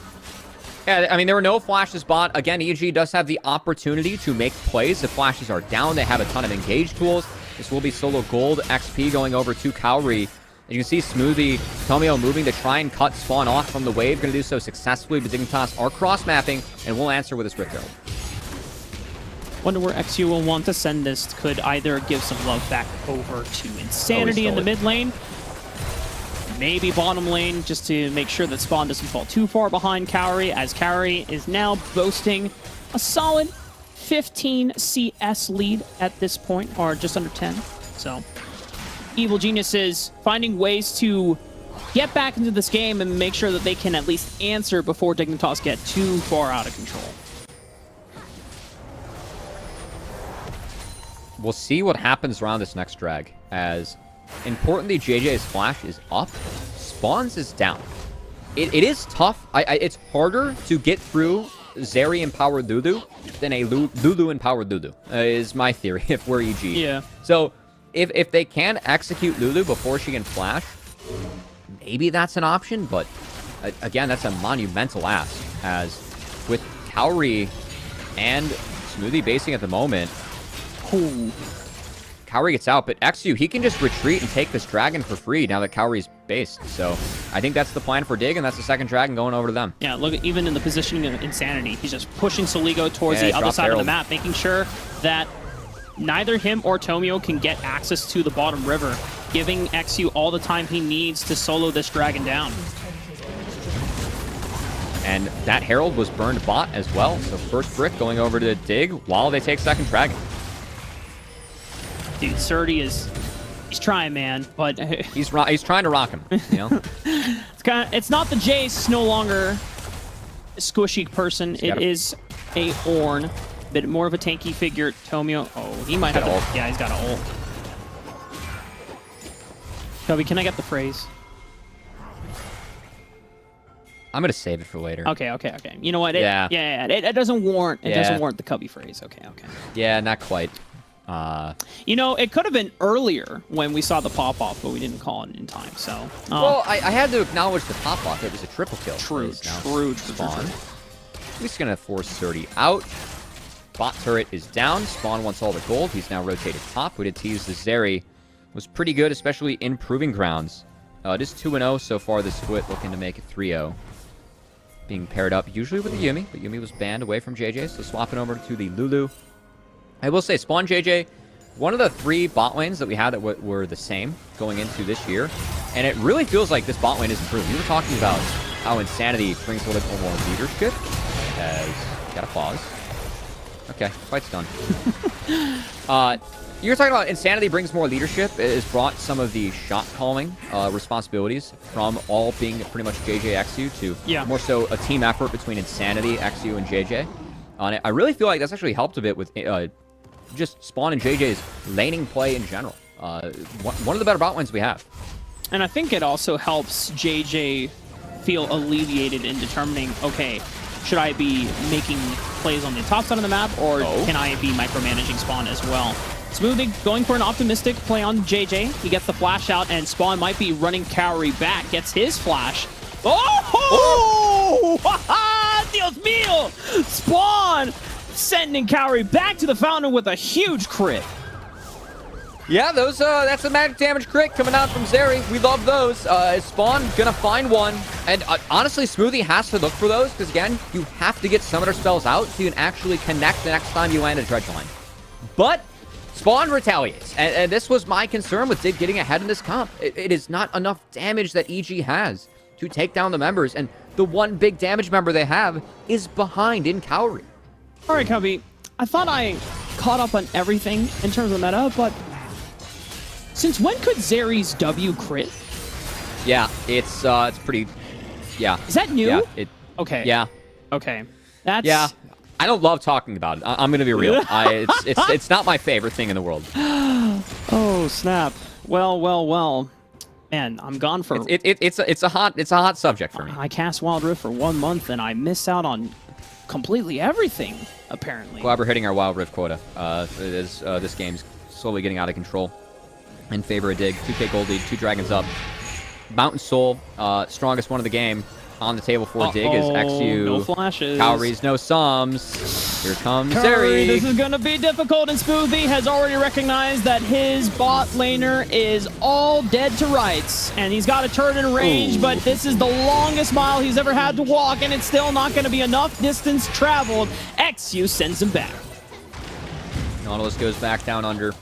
Yeah, I mean, there were no flashes bot. Again, EG does have the opportunity to make plays. If flashes are down, they have a ton of engage tools. This will be solo gold XP going over to Kaori. And you can see Smoothie, Tomio moving to try and cut Spawn off from the wave. Going to do so successfully, but Dignitas are cross-mapping, and will answer with his Rift Herald. Wonder where XU will want to send this. Could either give some love back over to Insanity in the mid lane. Maybe bottom lane, just to make sure that Spawn doesn't fall too far behind Kaori, as Kaori is now boasting a solid 15 CS lead at this point, or just under 10. So, Evil Geniuses finding ways to get back into this game and make sure that they can at least answer before Dignitas get too far out of control. We'll see what happens around this next drag, as importantly, JJ's flash is up, Spawn's is down. It is tough. It's harder to get through Zeri empowered Lulu than a Lulu empowered Lulu, is my theory if we're EG. Yeah. So if they can execute Lulu before she can flash, maybe that's an option, but again, that's a monumental ask, as with Kaori and Smoothie basing at the moment, Kaori gets out, but XU, he can just retreat and take this dragon for free now that Kaori's based. So I think that's the plan for Dig, and that's the second dragon going over to them. Yeah, look, even in the positioning of Insanity, he's just pushing Soligo towards the other side of the map, making sure that neither him or Tomio can get access to the bottom river, giving XU all the time he needs to solo this dragon down. And that Herald was burned bot as well, so first brick going over to Dig while they take second dragon. Dude, Surdy he's trying, man, but he's trying to rock him, you know? It's not the Jace, no longer a squishy person. It is a Ornn, bit more of a tanky figure. Tomio, oh, he might have ult. Yeah, he's got an ult. Kobe, can I get the phrase? I'm gonna save it for later. Okay. You know what? It doesn't warrant. It doesn't warrant the Cubby phrase. Okay. Yeah, not quite. You know, it could have been earlier when we saw the pop-off, but we didn't call it in time, so... well, I had to acknowledge the pop-off. It was a triple kill. True. Spawn. He's going to force 30 out. Bot turret is down. Spawn wants all the gold. He's now rotated top. We did tease the Zeri. Was pretty good, especially in Proving Grounds. It is 2-0 so far this split, looking to make it 3-0. Being paired up usually with the Yuumi, but Yuumi was banned away from JJ, so swapping over to the Lulu. I will say, Spawn JJ, one of the 3 bot lanes that we had that were the same going into this year, and it really feels like this bot lane is improved. You were talking about how Insanity brings a little bit more leadership, as... Gotta pause. Okay, fight's done. You were talking about Insanity brings more leadership. It has brought some of the shot calling responsibilities from all being pretty much JJ XU to more so a team effort between Insanity, XU, and JJ. And I really feel like that's actually helped a bit with just Spawn and JJ's laning play in general. One of the better bot lanes we have. And I think it also helps JJ feel alleviated in determining, okay, should I be making plays on the top side of the map, or can I be micromanaging Spawn as well? Smoothie going for an optimistic play on JJ. He gets the flash out, and Spawn might be running Kaori back. Gets his flash. Oh! Dios mío! Spawn sending Kaori back to the fountain with a huge crit. Yeah, that's a magic damage crit coming out from Zeri. We love those. Spawn gonna find one. And honestly, Smoothie has to look for those, because again, you have to get summoner spells out so you can actually connect the next time you land a dredge line. But Spawn retaliates. And this was my concern with Dig getting ahead in this comp. It is not enough damage that EG has to take down the members. And the one big damage member they have is behind in Kaori. All right, Cubby. I thought I caught up on everything in terms of meta, but since when could Zeri's W crit? Yeah, it's pretty... Yeah. Is that new? Yeah. Okay. Yeah. Okay. That's... Yeah. I don't love talking about it. I'm going to be real. It's not my favorite thing in the world. Oh, snap. Well. Man, I'm gone for... It's a hot subject for me. I cast Wild Rift for 1 month, and I miss out on completely everything, apparently. Glad we're hitting our Wild Rift quota. This game's slowly getting out of control in favor of Dig. 2k gold lead, 2 dragons up. Mountain Soul, strongest one of the game. On the table for Dig is XU. No flashes. Kaori's no sums. Here comes Kaori, Zeri. this is going to be difficult, and Smoothie has already recognized that his bot laner is all dead to rights, and he's got a turret in range, but this is the longest mile he's ever had to walk, and it's still not going to be enough distance traveled. XU sends him back. Nautilus goes back down under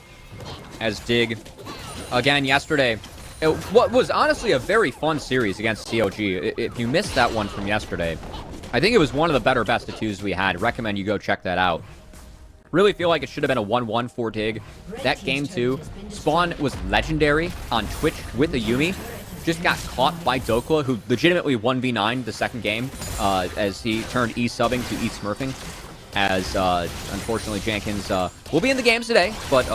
as Dig, again yesterday, what was honestly a very fun series against COG. If you missed that one from yesterday, I think it was one of the better best of 2s we had. Recommend you go check that out. Really feel like it should have been a 1-1 for Dig. That game too. Spawn was legendary on Twitch with the Yuumi. Just got caught by Dokla, who legitimately 1v9 the second game as he turned E-subbing to E-smurfing. As unfortunately Jenkins will be in the games today, but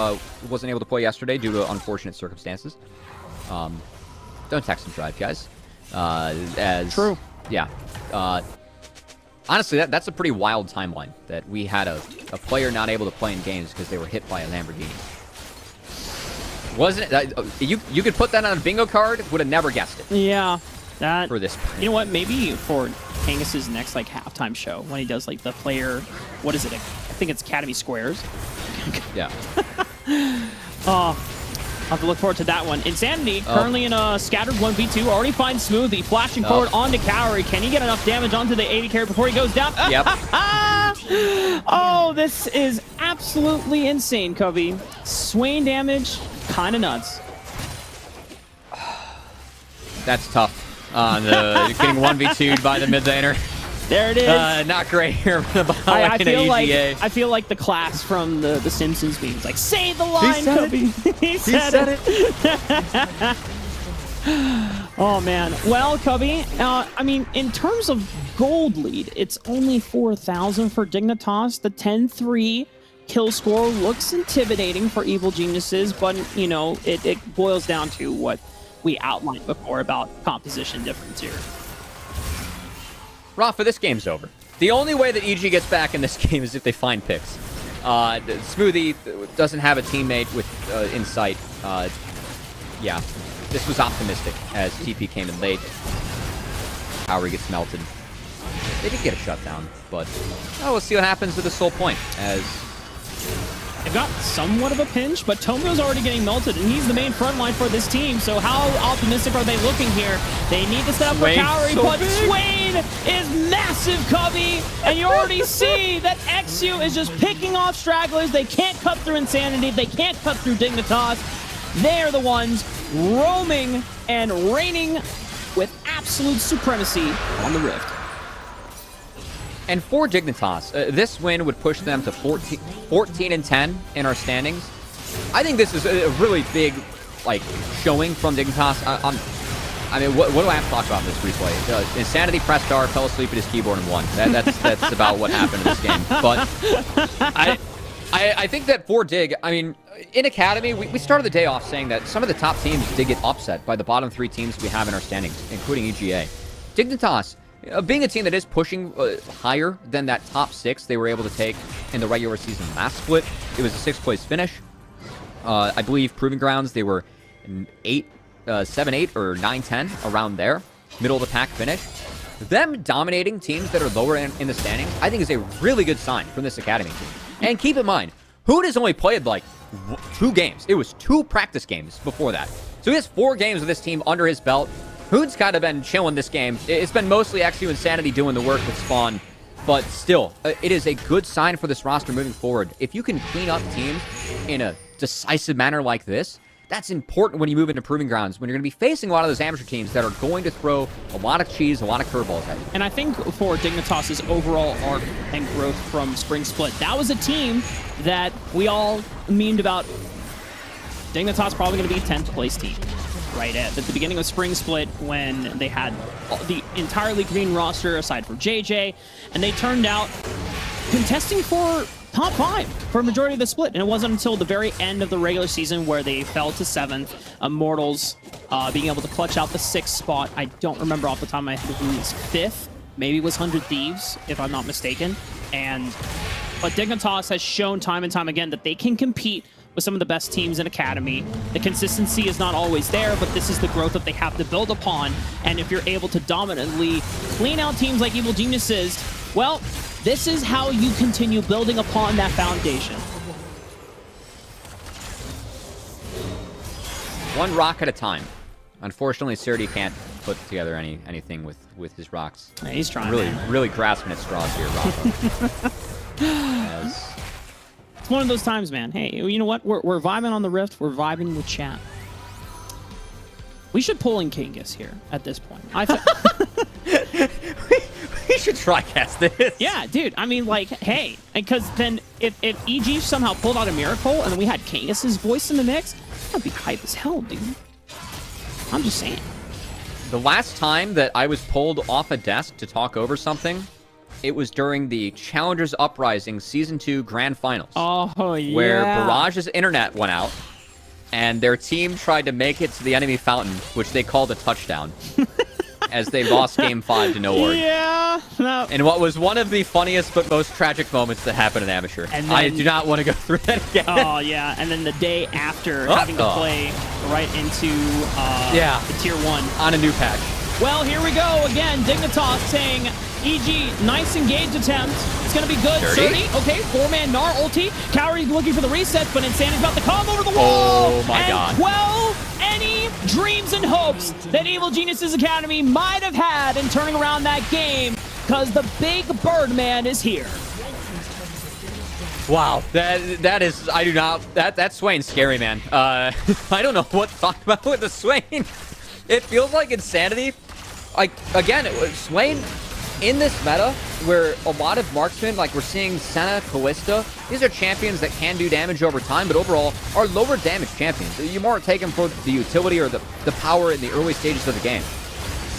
wasn't able to play yesterday due to unfortunate circumstances. Don't text and drive, guys. True. Yeah. Honestly, that's a pretty wild timeline that we had a player not able to play in games because they were hit by a Lamborghini. Wasn't it? You could put that on a bingo card. Would have never guessed it. Yeah. for this. You know what? Maybe for Kangus's next like halftime show when he does like the player, what is it? I think it's Academy Squares. Yeah. I'll have to look forward to that one. Insanity currently in a scattered 1v2. Already finds Smoothie. Flashing forward onto Kaori. Can he get enough damage onto the AD carry before he goes down? Yep. Oh, this is absolutely insane, Covey. Swain damage, kind of nuts. That's tough. Getting 1v2'd by the mid laner. There it is. Not great here for the I EGA. feel like the class from the Simpsons memes. Like, say the line, Covey. He said it. Oh, man. Well, Covey, I mean, in terms of gold lead, it's only 4,000 for Dignitas. The 10-3 kill score looks intimidating for Evil Geniuses, but, you know, it boils down to what we outlined before about composition difference here. Rafa, this game's over. The only way that EG gets back in this game is if they find picks. Smoothie doesn't have a teammate with in sight. Yeah, this was optimistic as TP came in late. Kaori gets melted. They did get a shutdown, but we'll see what happens with this whole point as they've got somewhat of a pinch, but Tomio's already getting melted, and he's the main front line for this team. So how optimistic are they looking here? They need to set up for Kaori, but Swain is massive, Covey, and you already see that XU is just picking off stragglers. They can't cut through Insanity. They can't cut through Dignitas. They're the ones roaming and reigning with absolute supremacy on the Rift. And for Dignitas, this win would push them to 14-10 in our standings. I think this is a really big, like, showing from Dignitas. I mean, what do I have to talk about in this replay? Insanity pressed R, fell asleep at his keyboard and won. That's about what happened in this game. But I think that for Dig, I mean, in Academy, we started the day off saying that some of the top teams did get upset by the bottom 3 teams we have in our standings, including EGA. Dignitas, being a team that is pushing higher than that top 6 they were able to take in the regular season last split. It was a 6th place finish. I believe Proving Grounds, they were 7-8 or 9-10, around there. Middle of the pack finish. Them dominating teams that are lower in the standings, I think is a really good sign from this Academy team. And keep in mind, Hoon has only played like 2 games. It was 2 practice games before that. So he has 4 games with this team under his belt. Hoon's kind of been chilling this game. It's been mostly actually Insanity doing the work with Spawn. But still, it is a good sign for this roster moving forward. If you can clean up teams in a decisive manner like this, that's important when you move into Proving Grounds, when you're going to be facing a lot of those amateur teams that are going to throw a lot of cheese, a lot of curveballs at you. And I think for Dignitas' overall arc and growth from Spring Split, that was a team that we all memed about. Dignitas probably going to be a 10th place team. Right at the beginning of Spring Split, when they had the entirely green roster aside from JJ, and they turned out contesting for top 5 for a majority of the split. And it wasn't until the very end of the regular season where they fell to 7th. Immortals being able to clutch out the 6th spot. I don't remember off the top of my head who was 5th. Maybe it was 100 Thieves, if I'm not mistaken. But Dignitas has shown time and time again that they can compete with some of the best teams in Academy. The consistency is not always there, but this is the growth that they have to build upon. And if you're able to dominantly clean out teams like Evil Geniuses, well, this is how you continue building upon that foundation. One rock at a time. Unfortunately, Serdi can't put together anything with his rocks. Yeah, he's trying, really grasping at straws here, Rafa. It's one of those times, man. Hey, you know what? We're vibing on the Rift. We're vibing with chat. We should pull in Kangas here at this point. We should try cast this. Yeah, dude. I mean, like, hey, because then if EG somehow pulled out a miracle and then we had Kangas' voice in the mix, that'd be hype as hell, dude. I'm just saying. The last time that I was pulled off a desk to talk over something, it was during the Challengers Uprising Season 2 Grand Finals. Oh, yeah. Where Barage's internet went out, and their team tried to make it to the enemy fountain, which they called a touchdown, as they lost Game 5 to No Org. Yeah. No. And what was one of the funniest but most tragic moments that happened in Amateur. And then, I do not want to go through that again. Oh, yeah. And then the day after having to play right into the Tier 1. On a new patch. Well, here we go again. Dignitas saying, EG, nice engage attempt. It's going to be good. Dirty. Okay, 4-man Gnar ulti. Kaori looking for the reset, but Insanity's about to come over the wall. Oh my god. Well, any dreams and hopes that Evil Geniuses Academy might have had in turning around that game, because the big Birdman is here. Wow, that is, I do not, that Swain's scary, man. I don't know what to talk about with the Swain. It feels like Insanity. Like, again, Swain in this meta, where a lot of marksmen, like we're seeing Senna, Callista, these are champions that can do damage over time, but overall are lower damage champions. You more take them for the utility or the power in the early stages of the game.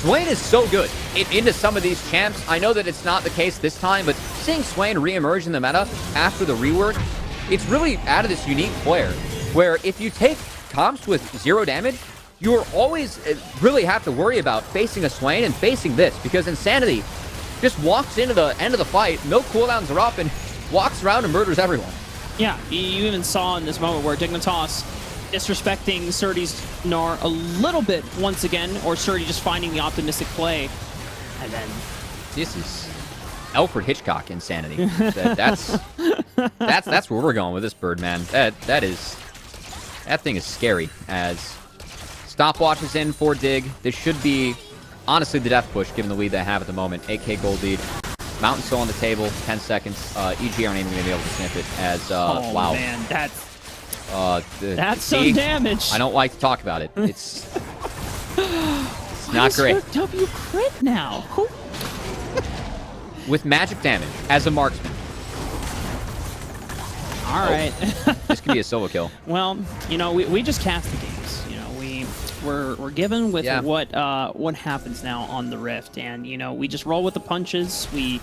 Swain is so good into some of these champs. I know that it's not the case this time, but seeing Swain reemerge in the meta after the rework, it's really added this unique player where if you take comps with 0 damage, you're always really have to worry about facing a Swain and facing this, because Insanity just walks into the end of the fight, no cooldowns are up, and walks around and murders everyone. Yeah, you even saw in this moment where Dignitas disrespecting Surdy's Gnar a little bit once again, or Surdy just finding the optimistic play, and then this is Alfred Hitchcock Insanity. That's where we're going with this Birdman. That thing is scary. As stopwatch is in for Dig, this should be honestly the death push given the lead they have at the moment. 8k gold lead. Mountain still on the table. 10 seconds. EG aren't even gonna be able to snip it. As oh wow, man, that's some some damage. I don't like to talk about it. It's not great. W crit now. With magic damage as a marksman. All right. This could be a solo kill. Well, you know, we just cast the games. You know, we're given with what happens now on the Rift, and you know, we just roll with the punches. We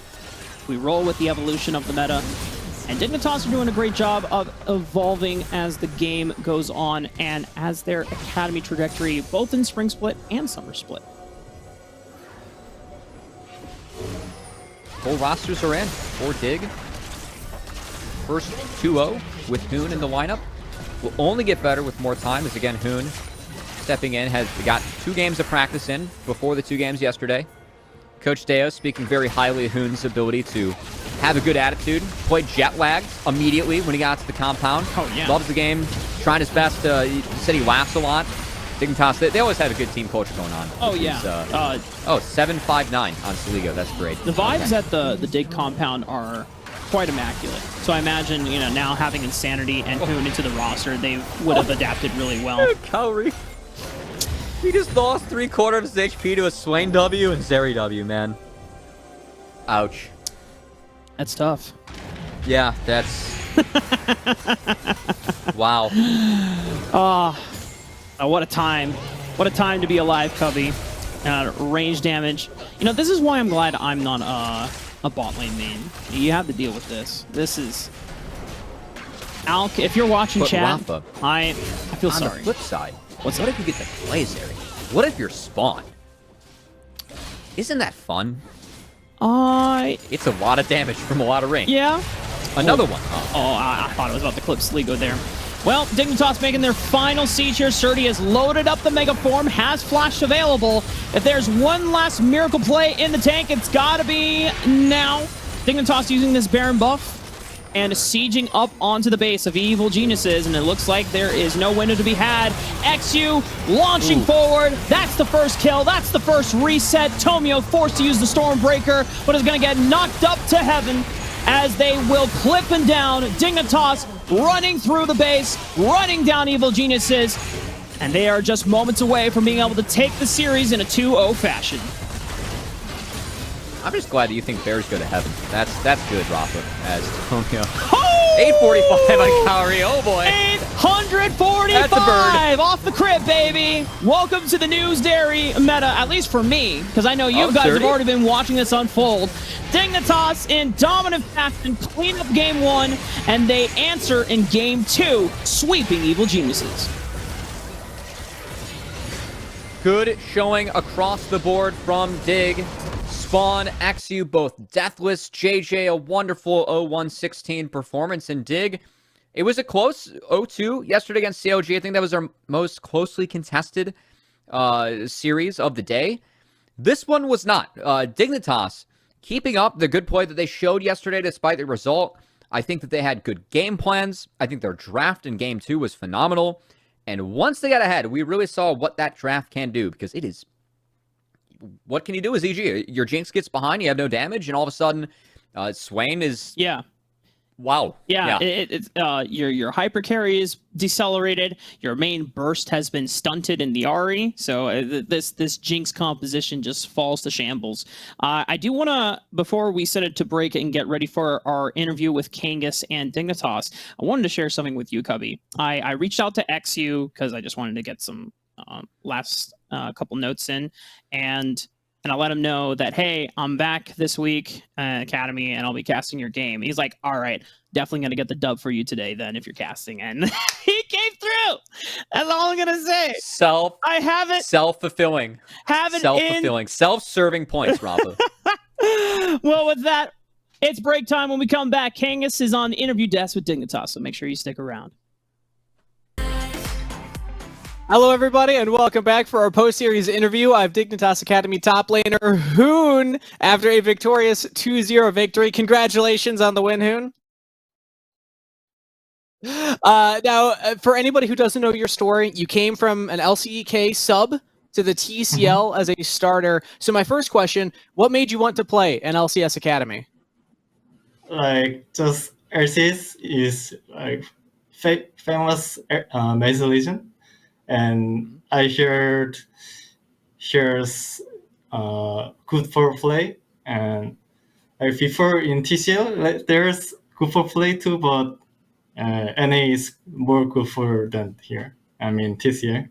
roll with the evolution of the meta. And Dignitas are doing a great job of evolving as the game goes on and as their academy trajectory, both in Spring Split and Summer Split. Full rosters are in for Dig. First 2-0 with Hoon in the lineup. Will only get better with more time, as again, Hoon stepping in, has got 2 games of practice in before the 2 games yesterday. Coach Deo speaking very highly of Hoon's ability to have a good attitude. Played jet lagged immediately when he got to the compound. Oh, yeah. Loves the game, trying his best. He said he laughs a lot. Dignitas, they always have a good team culture going on. Oh, yeah. 759 on Saligo. That's great. The vibes at the Dig compound are quite immaculate. So I imagine, you know, now having Insanity and Hoon into the roster, they would have adapted really well. Kaori. He just lost 3/4 of his HP to a Swain W and Zeri W, man. Ouch. That's tough. Yeah, that's... wow. What a time. What a time to be alive, Cubby. Range damage. You know, this is why I'm glad I'm not a bot lane main. You have to deal with this. This is... Alk, if you're watching but chat, Rafa, I feel on sorry. the flip side, What's what up? if you get to play Zeri? What if you're spawned? Isn't that fun? It's a lot of damage from a lot of range. Yeah. Another one. I thought it was about to clip Sligo there. Well, Dignitas making their final siege here. Surdy has loaded up the Mega Form, has Flash available. If there's one last miracle play in the tank, it's gotta be now. Dignitas using this Baron buff and sieging up onto the base of Evil Geniuses, and it looks like there is no window to be had. XU launching forward. That's the first kill. That's the first reset. Tomio forced to use the Stormbreaker, but is going to get knocked up to heaven as they will clip him down. Dignitas running through the base, running down Evil Geniuses, and they are just moments away from being able to take the series in a 2-0 fashion. I'm just glad that you think Bears go to heaven. That's good, Rafa, as Tomio. Oh! 845 on Kaori. Oh, boy. 845 off the crit, baby. Welcome to the News Dairy meta, at least for me, because I know you guys have already been watching this unfold. Dignitas in dominant fashion clean up game 1, and they answer in game 2, sweeping Evil Geniuses. Good showing across the board from Dig. Spawn, XU, both deathless. JJ, a wonderful 0-1-16 performance. And Dig, it was a close 0-2 yesterday against COG. I think that was our most closely contested series of the day. This one was not. Dignitas keeping up the good play that they showed yesterday despite the result. I think that they had good game plans. I think their draft in game 2 was phenomenal. And once they got ahead, we really saw what that draft can do, because it is... What can you do as EG? Your Jinx gets behind, you have no damage, and all of a sudden, Swain is... Yeah. Wow. Yeah. Your hyper carry is decelerated. Your main burst has been stunted in the Ahri. So this Jinx composition just falls to shambles. I do want to, before we set it to break and get ready for our interview with Kangas and Dignitas, I wanted to share something with you, Cubby. I reached out to XU because I just wanted to get some last couple notes in, and I let him know that, hey, I'm back this week, Academy, and I'll be casting your game. He's like, all right, definitely going to get the dub for you today then if you're casting. And he came through. That's all I'm going to say. I have it. Self-fulfilling. Self-fulfilling. Self-serving points, Rafa. Well, with that, it's break time. When we come back, Kangas is on the interview desk with Dignitas, so make sure you stick around. Hello, everybody, and welcome back for our post-series interview. I have Dignitas Academy top laner Hoon after a victorious 2-0 victory. Congratulations on the win, Hoon. Now, for anybody who doesn't know your story, you came from an LCK sub to the TCL as a starter. So my first question, what made you want to play an LCS Academy? Like, just LCS is like famous Mesa Legion. And I heard here's good for play, and like before in TCL like, there's good for play too, but NA is more good for than here. I mean TCL.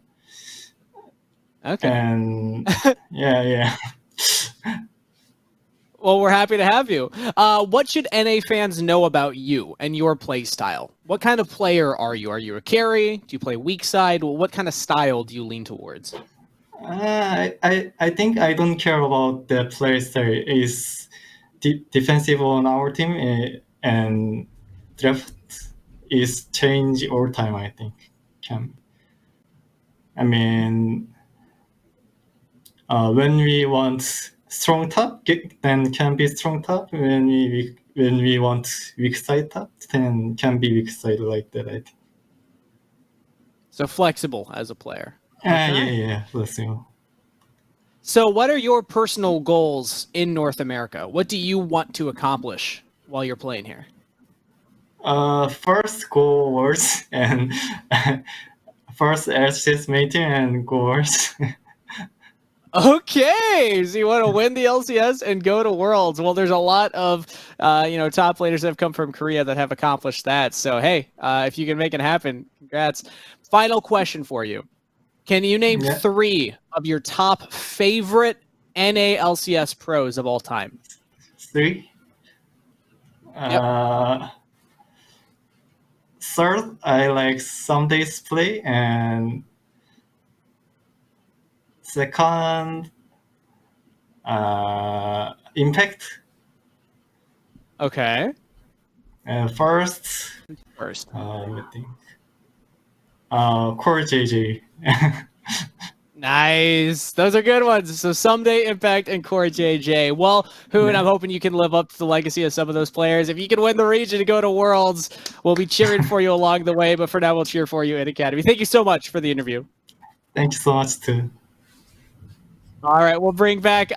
Okay. And yeah. Well, we're happy to have you. What should NA fans know about you and your play style? What kind of player are you? Are you a carry? Do you play weak side? What kind of style do you lean towards? I think I don't care about the play style. Is defensive on our team, and draft is change all time. I think I mean, when we want strong top, then can be strong top. When we want weak side top, then can be weak side, like that, I think. So flexible as a player. Yeah, flexible. So what are your personal goals in North America? What do you want to accomplish while you're playing here? First goal Worlds, and first LCS meeting and go Worlds. Okay, so you want to win the LCS and go to Worlds. Well, there's a lot of top laners that have come from Korea that have accomplished that. So hey, if you can make it happen, congrats. Final question for you: can you name 3 of your top favorite NA LCS pros of all time? 3. Third, I like Sunday's play, and second, Impact. Okay. First, I think Core JJ. Nice. Those are good ones. So Someday Impact and Core JJ. Well, Hoon, I'm hoping you can live up to the legacy of some of those players. If you can win the region and go to Worlds, we'll be cheering for you along the way. But for now, we'll cheer for you in Academy. Thank you so much for the interview. Thank you so much, too. All right, we'll bring back